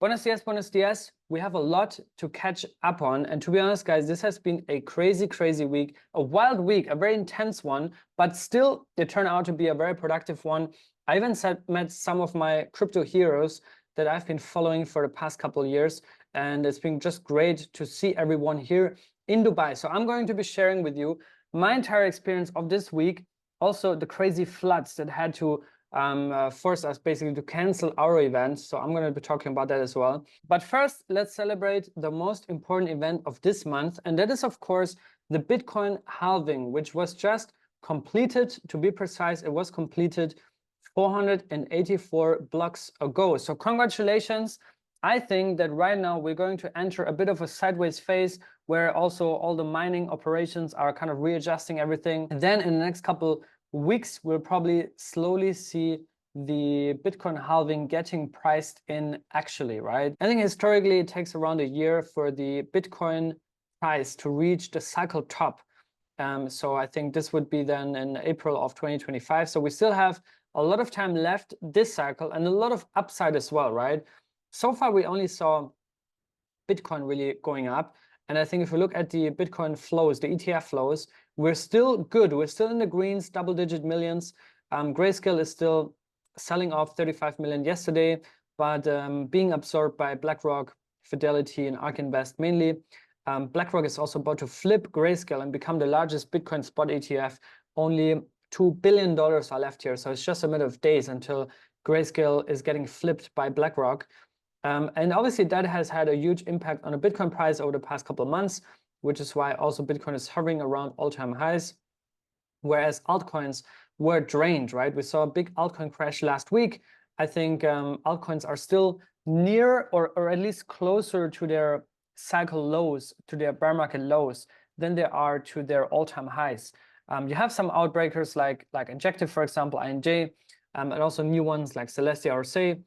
Buenos dias. We have a lot to catch up on. And to be honest, guys, this has been a crazy, crazy week, a wild week, a very intense one, but still it turned out to be a very productive one. I even met some of my crypto heroes that I've been following for the past couple of years. And it's been just great to see everyone here in Dubai. So I'm going to be sharing with you my entire experience of this week. Also the crazy floods that had to forced us basically to cancel our event. So I'm going to be talking about that as well. But first, let's celebrate the most important event of this month. And that is, of course, the Bitcoin halving, which was just completed. To be precise, it was completed 484 blocks ago. So congratulations. I think that right now we're going to enter a bit of a sideways phase where also all the mining operations are kind of readjusting everything. And then in the next couple weeks, we'll probably slowly see the Bitcoin halving getting priced in actually, right? I think historically it takes around a year for the Bitcoin price to reach the cycle top. So I think this would be then in April of 2025. So we still have a lot of time left this cycle and a lot of upside as well, right? So far, we only saw Bitcoin really going up. And I think if we look at the Bitcoin flows, the ETF flows, we're still good. We're still in the greens, double-digit millions. Grayscale is still selling off 35 million yesterday, but being absorbed by BlackRock, Fidelity, and ARK Invest mainly. BlackRock is also about to flip Grayscale and become the largest Bitcoin spot ETF. Only $2 billion are left here. So it's just a matter of days until Grayscale is getting flipped by BlackRock. And obviously that has had a huge impact on the Bitcoin price over the past couple of months, which is why also Bitcoin is hovering around all-time highs, whereas altcoins were drained, right? We saw a big altcoin crash last week. I think altcoins are still near or at least closer to their cycle lows, to their bear market lows, than they are to their all-time highs. You have some outbreakers like Injective, for example, INJ, and also new ones like Celestia or Say.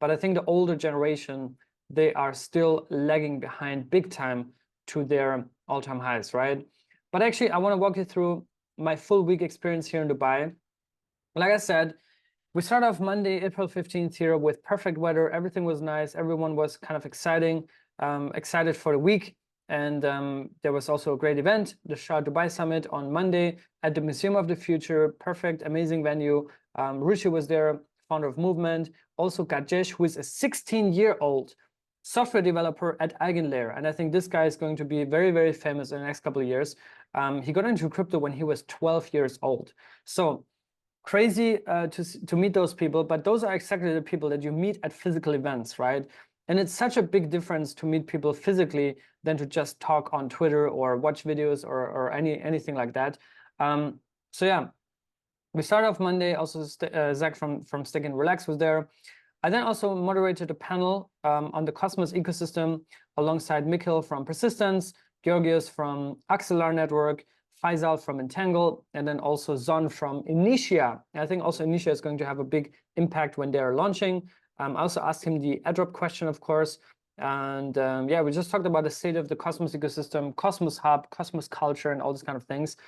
But I think the older generation, they are still lagging behind big time to their all-time highs, right? But actually, I want to walk you through my full week experience here in Dubai. Like I said, we started off Monday, April 15th here with perfect weather. Everything was nice. Everyone was kind of excited for the week. And there was also a great event, the Shah Dubai Summit on Monday at the Museum of the Future. Perfect, amazing venue. Rishi was there, founder of Movement. Also Gajesh, who is a 16-year-old software developer at Eigenlayer. And I think this guy is going to be very, very famous in the next couple of years. He got into crypto when he was 12 years old. So crazy to meet those people, but those are exactly the people that you meet at physical events, right? And it's such a big difference to meet people physically than to just talk on Twitter or watch videos or anything like that. So yeah. We started off Monday. Also, Zach from Stick and Relax was there. I then also moderated a panel on the Cosmos ecosystem alongside Mikhail from Persistence, Georgios from Axelar Network, Faisal from Entangle, and then also Zon from Initia. I think also Initia is going to have a big impact when they're launching. I also asked him the Airdrop question, of course. And yeah, we just talked about the state of the Cosmos ecosystem, Cosmos Hub, Cosmos culture, and all these kind of things.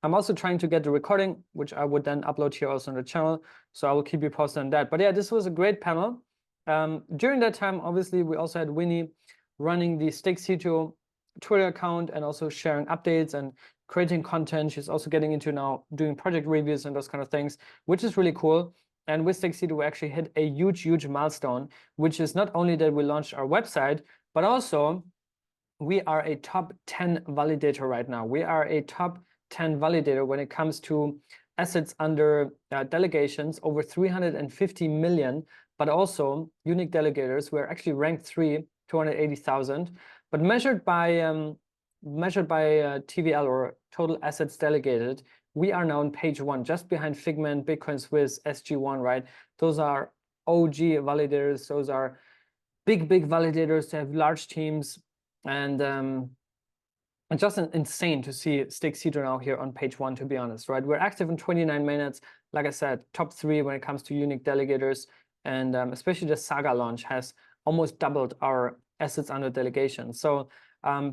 I'm also trying to get the recording, which I would then upload here also on the channel. So I will keep you posted on that. But yeah, this was a great panel. During that time, obviously, we also had Winnie running the Stakecito Twitter account and also sharing updates and creating content. She's also getting into now doing project reviews and those kind of things, which is really cool. And with Stakecito, we actually hit a huge, huge milestone, which is not only that we launched our website, but also we are a top 10 validator right now. We are a top 10 validator when it comes to assets under delegations, over 350 million, but also unique delegators. We're actually ranked 3, 280,000, but measured by TVL or total assets delegated, we are now on page 1, just behind Figment, Bitcoin Swiss, SG1, right? Those are OG validators. Those are big validators. They have large teams, and it's just insane to see Stakecito now here on page 1, to be honest, right? We're active in 29 mainnets. Like I said, top 3 when it comes to unique delegators. And especially the Saga launch has almost doubled our assets under delegation. So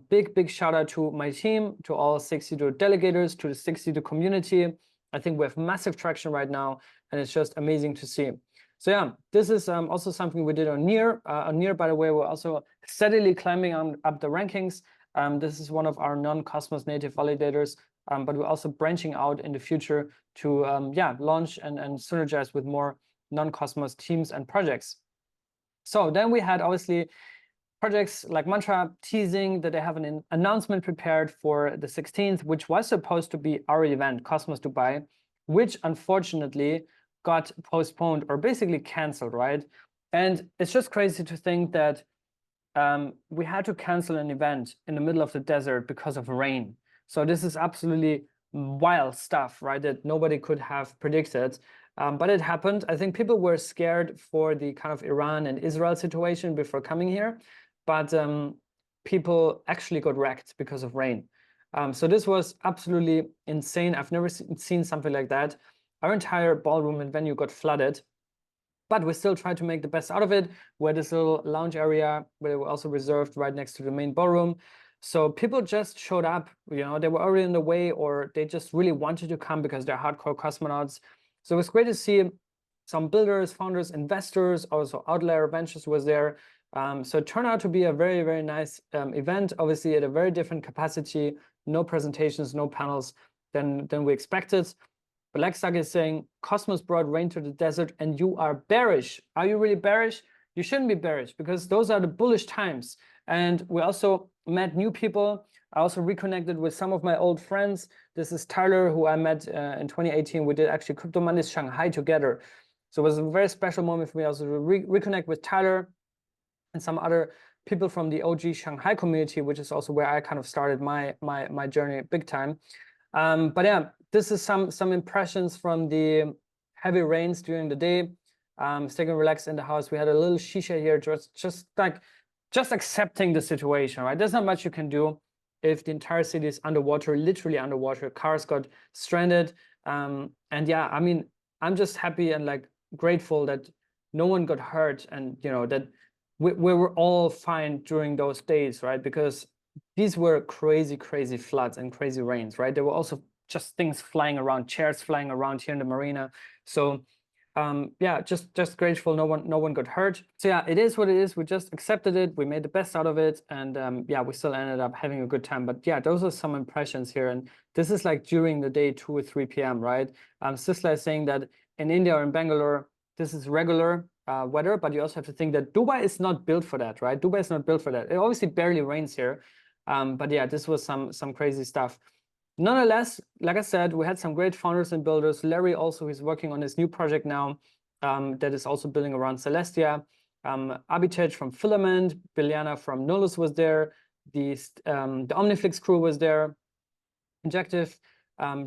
big shout out to my team, to all Stakecito delegators, to the Stakecito community. I think we have massive traction right now, and it's just amazing to see. So yeah, this is also something we did on Near. On Near, by the way, we're also steadily climbing up the rankings. This is one of our non-Cosmos native validators, but we're also branching out in the future to yeah, launch and synergize with more non-Cosmos teams and projects. So then we had obviously projects like Mantra teasing that they have an announcement prepared for the 16th, which was supposed to be our event, Cosmos Dubai, which unfortunately got postponed or basically canceled, right? And it's just crazy to think that we had to cancel an event in the middle of the desert because of rain. So this is absolutely wild stuff, right? That nobody could have predicted. But it happened. I think people were scared for the kind of Iran and Israel situation before coming here, but people actually got wrecked because of rain. So this was absolutely insane. I've never seen something like that. Our entire ballroom and venue got flooded, but we still tried to make the best out of it. We had this little lounge area where they were also reserved right next to the main ballroom. So people just showed up, you know, they were already in the way, or they just really wanted to come because they're hardcore cosmonauts. So it was great to see some builders, founders, investors, also Outlier Ventures was there. So it turned out to be a very, very nice event, obviously at a very different capacity, no presentations, no panels than we expected. But like Saga is saying, Cosmos brought rain to the desert and you are bearish. Are you really bearish? You shouldn't be bearish because those are the bullish times. And we also met new people. I also reconnected with some of my old friends. This is Tyler, who I met in 2018. We did actually Crypto Mondays Shanghai together. So it was a very special moment for me also to reconnect with Tyler and some other people from the OG Shanghai community, which is also where I kind of started my journey big time. But yeah, this is some impressions from the heavy rains during the day. Staying relaxed in the house. We had a little shisha here, just accepting the situation, right? There's not much you can do if the entire city is underwater, literally underwater. Cars got stranded. And yeah, I mean, I'm just happy and like grateful that no one got hurt, and you know that we were all fine during those days, right? Because these were crazy, crazy floods and crazy rains, right? There were also just things flying around, chairs flying around here in the marina. So yeah, just grateful no one got hurt. So yeah, it is what it is. We just accepted it. We made the best out of it. And yeah, we still ended up having a good time. But yeah, those are some impressions here. And this is like during the day, 2 or 3 p.m., right? Sisla is saying that in India or in Bangalore, this is regular weather, but you also have to think that Dubai is not built for that, right? Dubai is not built for that. It obviously barely rains here. But yeah, this was some crazy stuff. Nonetheless, like I said, we had some great founders and builders. Larry also is working on his new project now that is also building around Celestia. Abhijit from Filament, Biliana from Nolus was there. The Omniflix crew was there. Injective,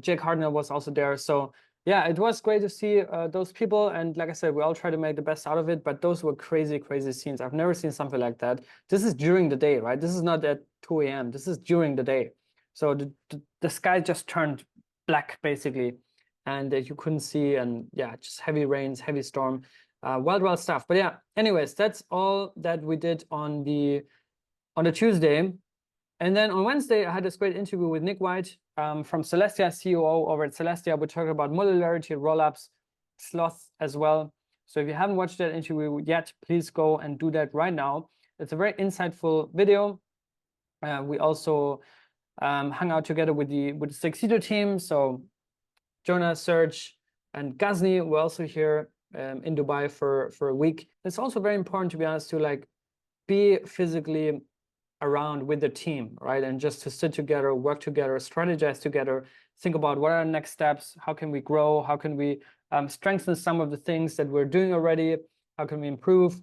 Jake Hardner was also there. So yeah, it was great to see those people. And like I said, we all try to make the best out of it, but those were crazy, crazy scenes. I've never seen something like that. This is during the day, right? This is not at 2 a.m. This is during the day. So the sky just turned black basically, and you couldn't see, and yeah, just heavy rains, heavy storm, wild stuff. But yeah, anyways, that's all that we did on the Tuesday. And then on Wednesday, I had this great interview with Nick White from Celestia, COO over at Celestia. We talked about modularity, rollups, sloths as well. So if you haven't watched that interview yet, please go and do that right now. It's a very insightful video. We also hung out together with the Stakecito team. So Jonas, Serge, and Ghazni were also here in Dubai for a week. It's also very important, to be honest, to like be physically around with the team, right? And just to sit together, work together, strategize together, think about what are our next steps, how can we grow, how can we strengthen some of the things that we're doing already, how can we improve,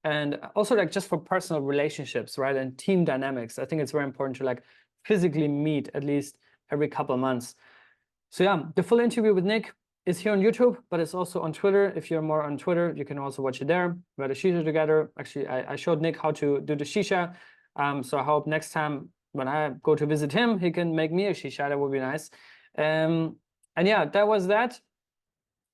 and also like just for personal relationships, right? And team dynamics. I think it's very important to like physically meet at least every couple of months. So yeah, the full interview with Nick is here on YouTube, but it's also on Twitter. If you're more on Twitter, you can also watch it there. We had a shisha together. Actually, I showed Nick how to do the shisha. So I hope next time when I go to visit him, he can make me a shisha. That would be nice. And yeah, that was that.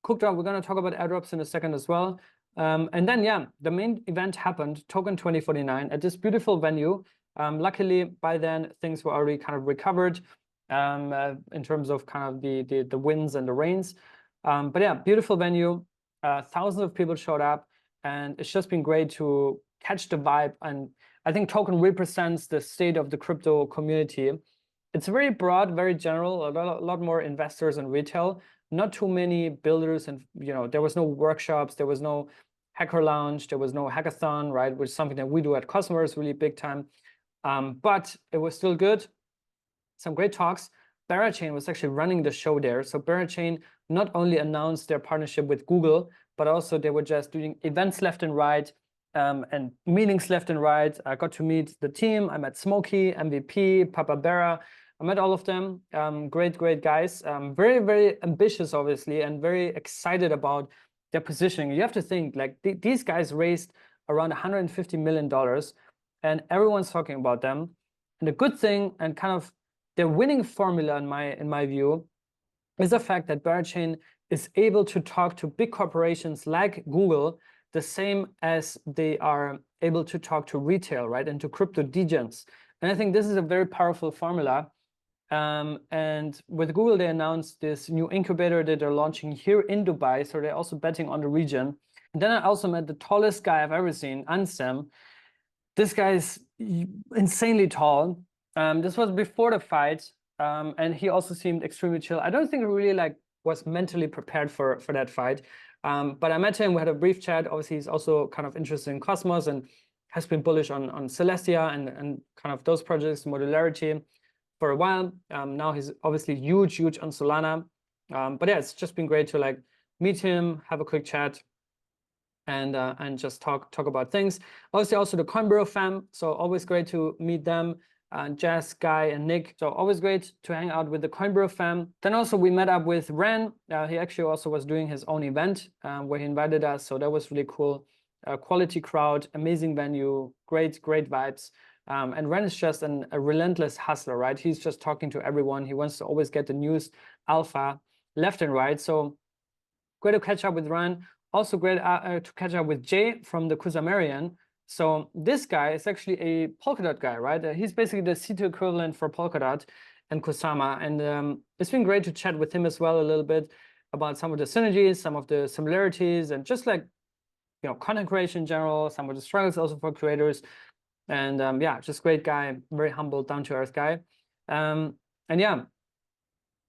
Cooked up. We're going to talk about airdrops in a second as well. And then, yeah, the main event happened, Token 2049, at this beautiful venue. Luckily, by then, things were already kind of recovered in terms of kind of the winds and the rains. But yeah, beautiful venue. thousands of people showed up, and it's just been great to catch the vibe. And I think token represents the state of the crypto community. It's very broad, very general, a lot more investors and retail, not too many builders, and there was no workshops, there was no hacker lounge, there was no hackathon, right, which is something that we do at Customers really big time. But it was still good. Some great talks. Berachain was actually running the show there. So Berachain not only announced their partnership with Google, but also they were just doing events left and right, and meetings left and right. I got to meet the team. I met Smokey, MVP, Papa Bera. I met all of them. Great guys. Very, very ambitious, obviously, and very excited about their positioning. You have to think, like, these guys raised around $150 million, and everyone's talking about them. And the good thing, and kind of their winning formula in my view, is the fact that Berachain is able to talk to big corporations like Google the same as they are able to talk to retail, right, and to crypto degens. And I think this is a very powerful formula. And with Google, they announced this new incubator that they're launching here in Dubai. So they're also betting on the region. And then I also met the tallest guy I've ever seen, Ansem. This guy is insanely tall. This was before the fight. And he also seemed extremely chill. I don't think he really was mentally prepared for that fight. But I met him, we had a brief chat. Obviously, he's also kind of interested in Cosmos and has been bullish on Celestia and kind of those projects, modularity, for a while. Now he's obviously huge on Solana. But yeah, it's just been great to meet him, have a quick chat, and just talk about things. Obviously, also the coinbureau fam. So always great to meet them. Jess, Guy, and Nick. So always great to hang out with the coinbureau fam. Then also we met up with Ren. He actually also was doing his own event where he invited us. So that was really cool. Quality crowd, amazing venue, great vibes. And Ren is just a relentless hustler, right? He's just talking to everyone. He wants to always get the news alpha left and right. So great to catch up with Ren. Also great to catch up with Jay from the Kusamarian. So this guy is actually a Polkadot guy, right? He's basically the C2 equivalent for Polkadot and Kusama. And it's been great to chat with him as well a little bit about some of the synergies, some of the similarities, and just content creation in general, some of the struggles also for creators. And yeah, just great guy, very humble, down-to-earth guy. And yeah,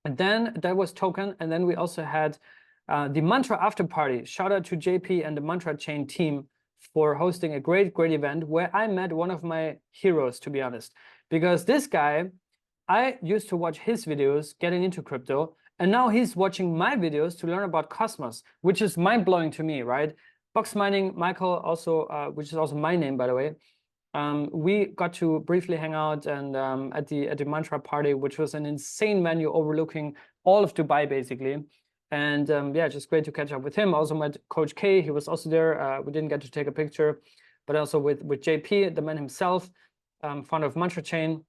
and then that was Token. And then we also had the Mantra after party. Shout out to JP and the Mantra Chain team for hosting a great event where I met one of my heroes, to be honest. Because this guy, I used to watch his videos getting into crypto, and now he's watching my videos to learn about Cosmos, which is mind-blowing to me, right? Box Mining, Michael, also, which is also my name, by the way. We got to briefly hang out and at the Mantra party, which was an insane venue overlooking all of Dubai, basically. And yeah, just great to catch up with him. Also met Coach K. He was also there. We didn't get to take a picture, but also with JP, the man himself, founder of Mantra Chain,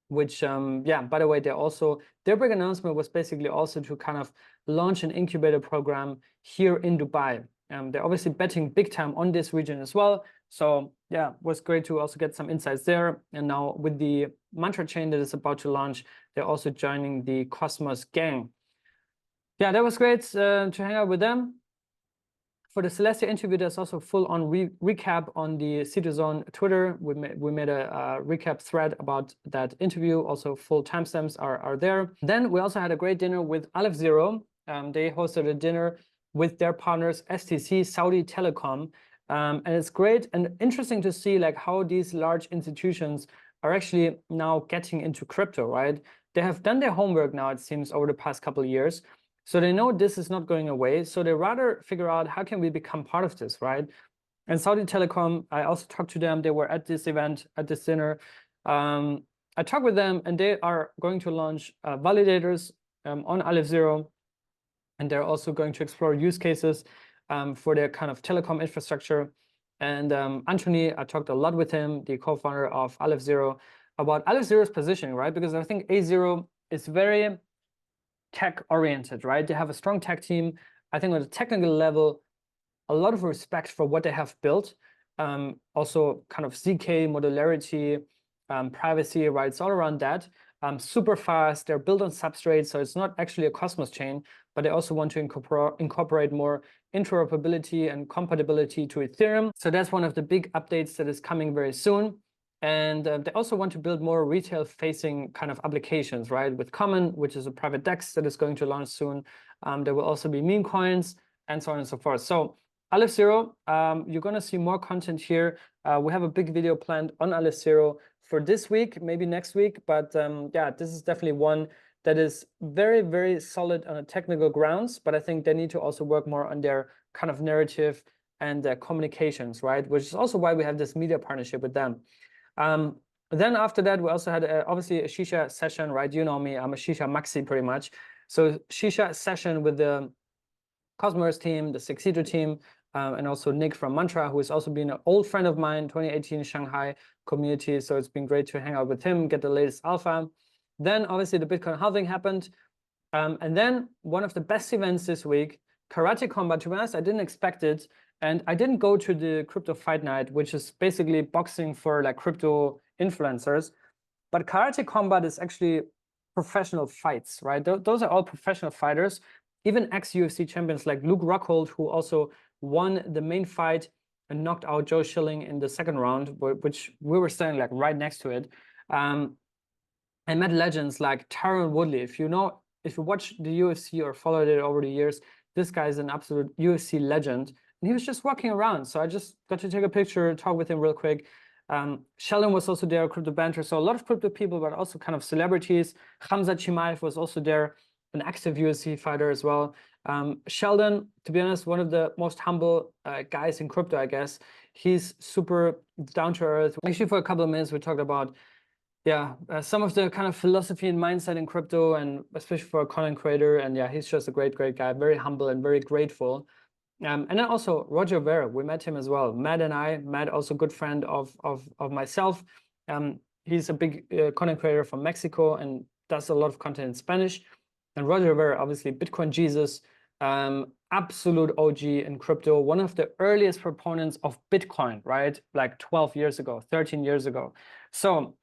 which, yeah, by the way, their big announcement was basically also to kind of launch an incubator program here in Dubai. They're obviously betting big time on this region as well. So yeah, it was great to also get some insights there. And now with the Mantra Chain that is about to launch, they're also joining the Cosmos gang. Yeah, that was great to hang out with them. For the Celestia interview, there's also full-on recap on the Citizone Twitter. We made a recap thread about that interview. Also, full timestamps are there. Then we also had a great dinner with Aleph Zero. They hosted a dinner with their partners, STC, Saudi Telecom. And it's great and interesting to see how these large institutions are actually now getting into crypto, right? They have done their homework now, it seems, over the past couple of years. So they know this is not going away. So they rather figure out how can we become part of this, right? And Saudi Telecom, I also talked to them. They were at this event, at this dinner. I talked with them, and they are going to launch validators on Aleph Zero. And they're also going to explore use cases for their kind of telecom infrastructure. And Anthony, I talked a lot with him, the co-founder of Aleph Zero, about Aleph Zero's positioning, right? Because I think A0 is very tech-oriented, right? They have a strong tech team. I think on a technical level, a lot of respect for what they have built. Also kind of ZK, modularity, privacy, right? It's all around that. super fast. They're built on substrate, so it's not actually a Cosmos chain, but they also want to incorporate more interoperability and compatibility to Ethereum. So that's one of the big updates that is coming very soon. And they also want to build more retail-facing kind of applications, right? With Common, which is a private DEX that is going to launch soon. There will also be meme coins and so on and so forth. So Aleph Zero, you're going to see more content here. We have a big video planned on Aleph Zero for this week, maybe next week. But yeah, this is definitely one that is very, very solid on a technical grounds. But I think they need to also work more on their kind of narrative and their communications, right? Which is also why we have this media partnership with them. Then after that, we also had obviously a Shisha session, right? You know me, I'm a Shisha maxi pretty much. So Shisha session with the Cosmos team, the Stakecito team, and also Nick from Mantra, who has also been an old friend of mine, 2018 Shanghai community. So it's been great to hang out with him, get the latest alpha. Then obviously the Bitcoin halving happened. And then one of the best events this week, Karate Combat. To be honest, I didn't expect it. And I didn't go to the crypto fight night, which is basically boxing for like crypto influencers. But Karate Combat is actually professional fights, right? Those are all professional fighters. Even ex-UFC champions like Luke Rockhold, who also won the main fight and knocked out Joe Schilling in the second round, which we were standing like right next to it. And met legends like Tyron Woodley. If you watch the UFC or followed it over the years, this guy is an absolute UFC legend. And he was just walking around. So I just got to take a picture, talk with him real quick. Sheldon was also there, crypto banter. So a lot of crypto people, but also kind of celebrities. Hamza Chimaev was also there, an active UFC fighter as well. Sheldon, to be honest, one of the most humble guys in crypto, I guess. He's super down to earth. Actually, for a couple of minutes, we talked about some of the kind of philosophy and mindset in crypto, and especially for a content creator. And yeah, he's just a great guy, very humble and very grateful. And then also Roger Vera, we met him as well. Matt, also good friend of myself. He's a big content creator from Mexico and does a lot of content in Spanish. And Roger Vera, obviously Bitcoin Jesus, absolute OG in crypto, one of the earliest proponents of Bitcoin, right? Like 12 years ago, 13 years ago. So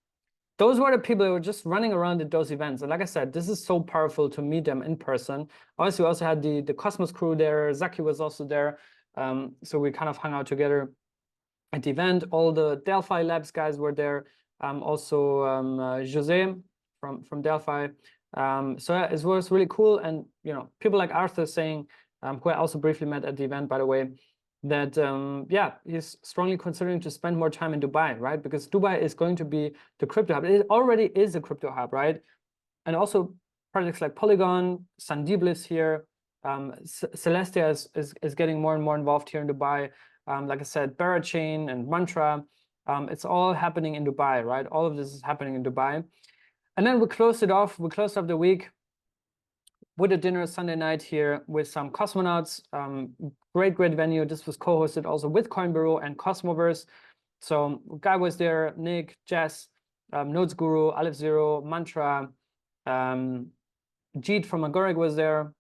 those were the people who were just running around at those events. And like I said, this is so powerful to meet them in person. Obviously, we also had the Cosmos crew there. Zaki was also there. So we kind of hung out together at the event. All the Delphi Labs guys were there. Also Jose from Delphi. So yeah, it was really cool. And, people like Arthur saying, who I also briefly met at the event, by the way, that he's strongly considering to spend more time in Dubai, right? Because Dubai is going to be the crypto hub. It already is a crypto hub, right? And also projects like Polygon, Sandeep lives here. Celestia is getting more and more involved here in Dubai. Like I said, Berachain and Mantra, it's all happening in Dubai, right? All of this is happening in Dubai. And then we closed it off. We closed off the week with a dinner Sunday night here with some cosmonauts. Great venue. This was co-hosted also with Coinbureau and Cosmoverse. So Guy was there, Nick, Jess, Nodes Guru, Aleph Zero, Mantra, Jeet from Agoric was there,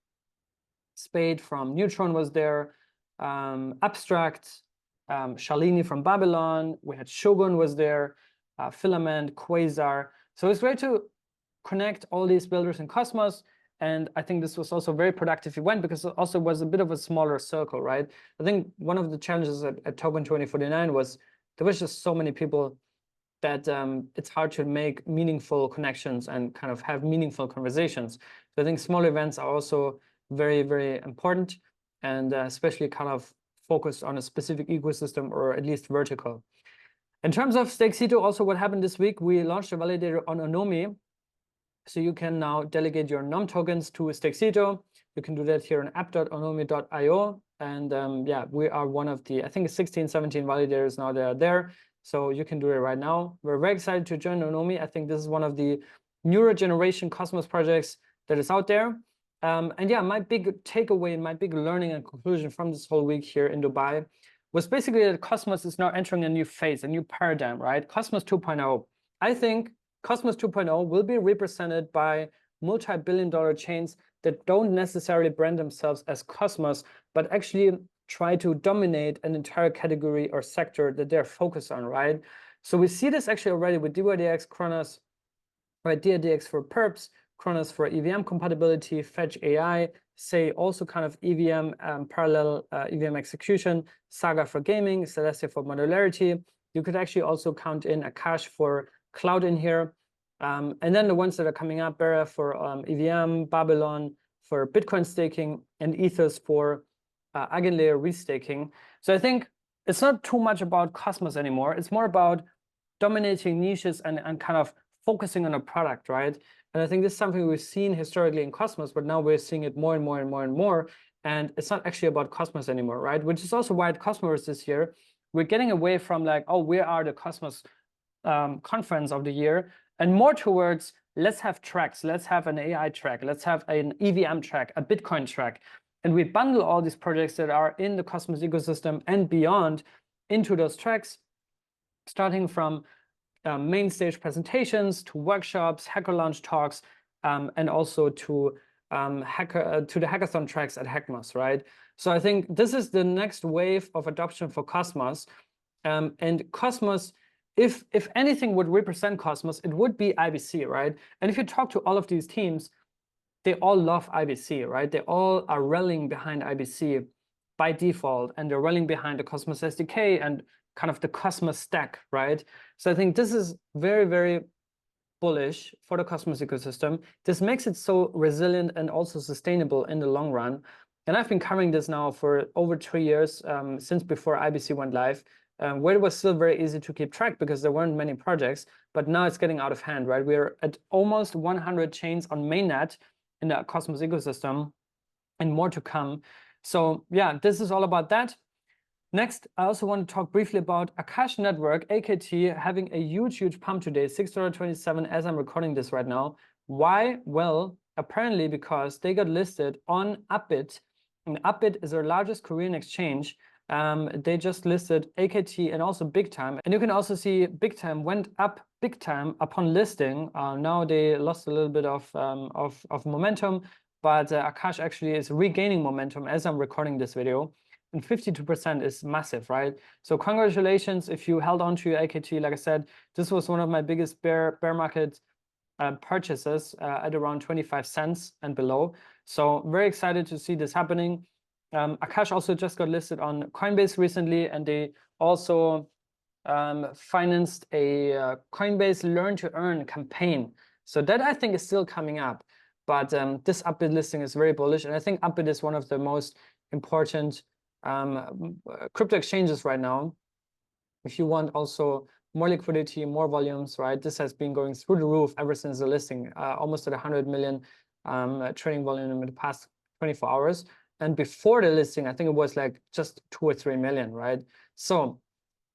Spade from Neutron was there, Abstract, Shalini from Babylon. We had Shogun was there, Filament, Quasar. So it's great to connect all these builders in Cosmos. And I think this was also a very productive event because it also was a bit of a smaller circle, right? I think one of the challenges at Token 2049 was there was just so many people that it's hard to make meaningful connections and kind of have meaningful conversations. So I think small events are also very, very important, and especially kind of focused on a specific ecosystem or at least vertical. In terms of Stakecito, also what happened this week, we launched a validator on Onomy. So you can now delegate your NOM tokens to Stakecito. You can do that here on app.onomy.io. And we are one of the, I think 16, 17 validators now that are there. So you can do it right now. We're very excited to join Onomy. I think this is one of the newer generation Cosmos projects that is out there. And yeah, my big takeaway, my big learning and conclusion from this whole week here in Dubai was basically that Cosmos is now entering a new phase, a new paradigm, right? Cosmos 2.0. I think Cosmos 2.0 will be represented by multi-billion-dollar chains that don't necessarily brand themselves as Cosmos, but actually try to dominate an entire category or sector that they're focused on, right? So we see this actually already with DYDX, Kronos, right? DRDX for perps, Kronos for EVM compatibility, Fetch AI, say also kind of EVM parallel EVM execution, Saga for gaming, Celestia for modularity. You could actually also count in Akash for cloud in here. And then the ones that are coming up, Bera for EVM, Babylon for Bitcoin staking, and Ethos for Eigenlayer restaking. So I think it's not too much about Cosmos anymore. It's more about dominating niches and kind of focusing on a product, right? And I think this is something we've seen historically in Cosmos, but now we're seeing it more and more and more and more. And it's not actually about Cosmos anymore, right? Which is also why at Cosmos this year, we're getting away from like, oh, we are the Cosmos conference of the year, and more towards let's have tracks. Let's have an AI track. Let's have an EVM track, a Bitcoin track. And we bundle all these projects that are in the Cosmos ecosystem and beyond into those tracks, starting from main stage presentations to workshops, hacker launch talks, and also to the hackathon tracks at Hackmos, right? So I think this is the next wave of adoption for Cosmos. And Cosmos, if anything would represent Cosmos, it would be IBC, right? And if you talk to all of these teams, they all love IBC, right? They all are rallying behind IBC by default, and they're rallying behind the Cosmos SDK and kind of the Cosmos stack, right? So I think this is very, very bullish for the Cosmos ecosystem. This makes it so resilient and also sustainable in the long run. And I've been covering this now for over 3 years, since before IBC went live, where it was still very easy to keep track because there weren't many projects, but now it's getting out of hand, right? We're at almost 100 chains on mainnet in the Cosmos ecosystem and more to come. So yeah, this is all about that. Next, I also want to talk briefly about Akash Network, AKT, having a huge, huge pump today, $6.27 as I'm recording this right now. Why? Well, apparently because they got listed on Upbit, and Upbit is their largest Korean exchange. They just listed AKT and also Big Time. And you can also see Big Time went up big time upon listing. Now they lost a little bit of momentum, but Akash actually is regaining momentum as I'm recording this video. And 52% is massive, right? So congratulations if you held on to your AKT. Like I said, this was one of my biggest bear market purchases at around 25 cents and below. So very excited to see this happening. Akash also just got listed on Coinbase recently, and they also financed a Coinbase Learn to Earn campaign. So that I think is still coming up. But this Upbit listing is very bullish, and I think Upbit is one of the most important crypto exchanges right now. If you want also more liquidity, more volumes, right? This has been going through the roof ever since the listing, almost at 100 million trading volume in the past 24 hours. And before the listing, I think it was like just 2 or 3 million, right? So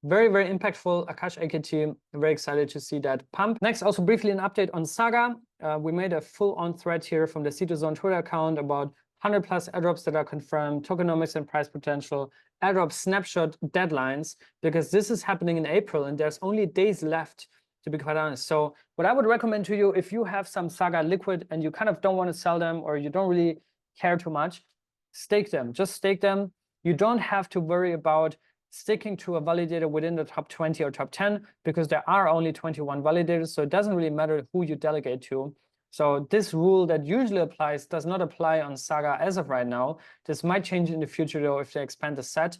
very, very impactful. Akash AKT, very excited to see that pump. Next, also briefly an update on Saga. We made a full-on thread here from the CitoZone Twitter account about 100+ airdrops that are confirmed, tokenomics and price potential, airdrop snapshot deadlines, because this is happening in April and there's only days left, to be quite honest. So what I would recommend to you, if you have some Saga liquid and you kind of don't want to sell them or you don't really care too much, stake them. Just stake them. You don't have to worry about sticking to a validator within the top 20 or top 10 because there are only 21 validators. So it doesn't really matter who you delegate to. So this rule that usually applies does not apply on Saga as of right now. This might change in the future though if they expand the set.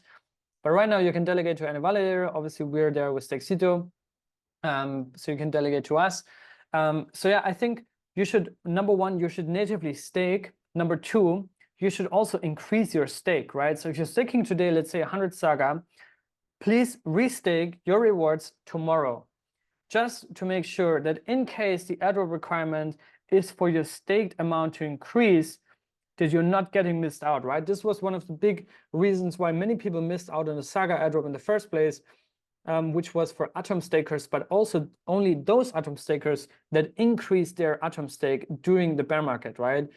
But right now you can delegate to any validator. Obviously we're there with Stakecito, so you can delegate to us. So yeah, I think you should, number one, you should natively stake. Number two, you should also increase your stake, right? So if you're staking today, let's say 100 Saga, please restake your rewards tomorrow, just to make sure that in case the airdrop requirement is for your staked amount to increase, that you're not getting missed out, right? This was one of the big reasons why many people missed out on the Saga airdrop in the first place, which was for Atom stakers, but also only those Atom stakers that increased their Atom stake during the bear market, right?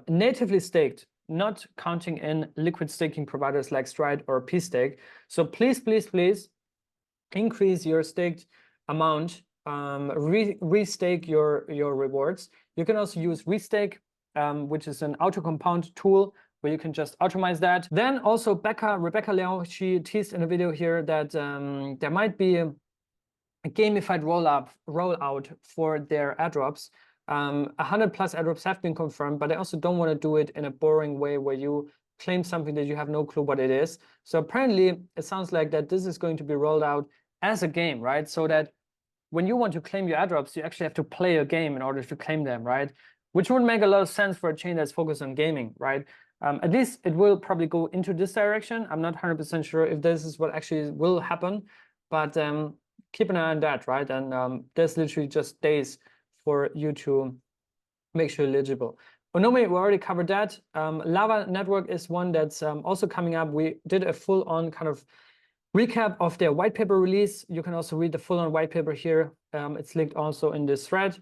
Natively staked, not counting in liquid staking providers like Stride or P-Stake. So please, please, please increase your staked amount, restake your rewards. You can also use Restake, which is an auto compound tool where you can just automate that. Then also Rebecca Liao, she teased in a video here that there might be a gamified rollout for their airdrops. 100 plus airdrops have been confirmed, but I also don't want to do it in a boring way where you claim something that you have no clue what it is. So apparently it sounds like that this is going to be rolled out as a game, right? So that when you want to claim your airdrops, you actually have to play a game in order to claim them, right? Which would make a lot of sense for a chain that's focused on gaming, right? At least it will probably go into this direction. I'm not 100% sure if this is what actually will happen, but keep an eye on that, right? And there's literally just days for you to make sure eligible. Onomy, we already covered that. Lava Network is one that's also coming up. We did a full-on kind of recap of their white paper release. You can also read the full-on white paper here. It's linked also in this thread.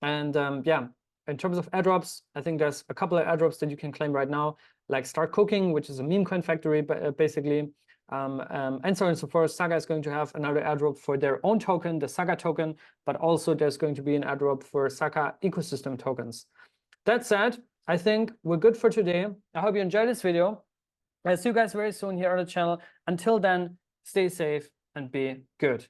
And yeah, in terms of airdrops, I think there's a couple of airdrops that you can claim right now, like Start Cooking, which is a meme coin factory, basically. And so on and so forth. Saga is going to have another airdrop for their own token, the Saga token, but also there's going to be an airdrop for Saga ecosystem tokens. That said, I think we're good for today. I hope you enjoyed this video. I'll see you guys very soon here on the channel. Until then, stay safe and be good.